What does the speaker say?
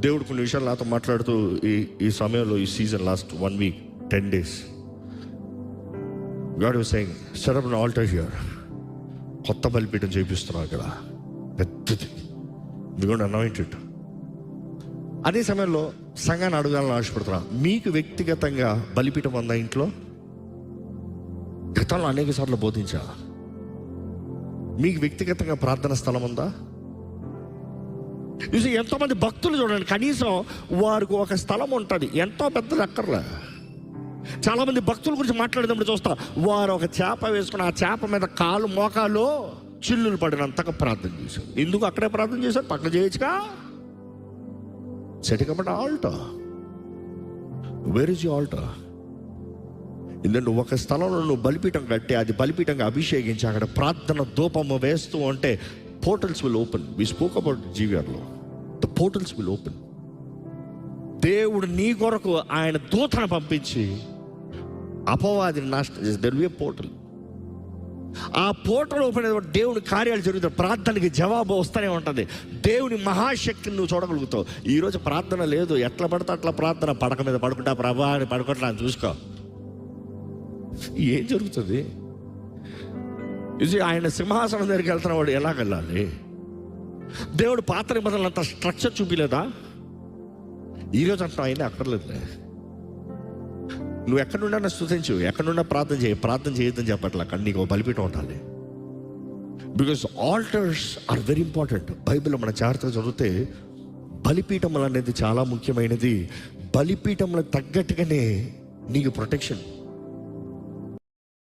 దేవుడు కొన్ని విషయాలు నాతో మాట్లాడుతూ ఈ సమయంలో, ఈ season last 1 week 10 days, God was saying, set up an altar here. కొత్త బలిపీఠం చేపిస్తున్నావు ఇక్కడ, పెద్దది, we're going to anoint it. అదే సమయంలో సంఘాన్ని అడగాలని ఆశపడుతున్నా, మీకు వ్యక్తిగతంగా బలిపీఠం ఉందా ఇంట్లో? గతంలో అనేక సార్లు బోధించా. మీకు వ్యక్తిగతంగా ప్రార్థన స్థలం ఉందా? చూసి ఎంతోమంది భక్తులు చూడండి, కనీసం వారికి ఒక స్థలం ఉంటుంది, ఎంతో పెద్దది అక్కర్లే. చాలామంది భక్తుల గురించి మాట్లాడేటప్పుడు చూస్తా, వారు ఒక చేప వేసుకుని ఆ చేప మీద కాలు మోకాలు చిల్లులు పడినంతగా ప్రార్థన చేశారు. ఎందుకు అక్కడే ప్రార్థన చేశారు? పక్కన చేయొచ్చుగా. Setting up altar. Where is you altar? ఎందుకంటే ఒక స్థలంలో నువ్వు బలిపీఠం కట్టి అది బలిపీఠంగా అభిషేకించి అక్కడ ప్రార్థన ధూపము వేస్తూ ఉంటే portals will open. We spoke about జీవియర్లో, ద పోర్టల్స్ విల్ ఓపెన్. దేవుడు నీ కొరకు ఆయన దూతను పంపించి అపవాదిని నాశనం చేసి there will be a portal. ఆ పోర్టల్ ఓపెన్ అయినప్పుడు దేవుని కార్యాలు జరుగుతాయి, ప్రార్థనకి జవాబు వస్తూనే ఉంటుంది. దేవుని మహాశక్తిని నువ్వు చూడగలుగుతావు. ఈరోజు ప్రార్థన లేదు, ఎట్లా పడితే అట్లా ప్రార్థన. పడక మీద పడుకుంటా, ప్రభా అని పడుకుంటా అని చూసుకో, ఏం జరుగుతుంది? ఇది ఆయన సింహాసనం దగ్గరికి వెళ్తున్న వాడు ఎలా వెళ్ళాలి? దేవుడు పాత నిబంధనలు అంత స్ట్రక్చర్ చూపిలేదా? ఈరోజు అంటున్నావు అయినా అక్కర్లేదులే. నువ్వు ఎక్కడున్నా స్తుతించు, ఎక్కడున్నా ప్రార్థన చేయి. ప్రార్థన చేయొద్దని చెప్పట్లా, కానీ నీకు బలిపీఠం ఉండాలి. Because altars are very important. బైబిల్లో మన జాగ్రత్తగా చదివితే బలిపీఠములు అనేది చాలా ముఖ్యమైనది. బలిపీఠములకు తగ్గట్టుగానే నీకు ప్రొటెక్షన్.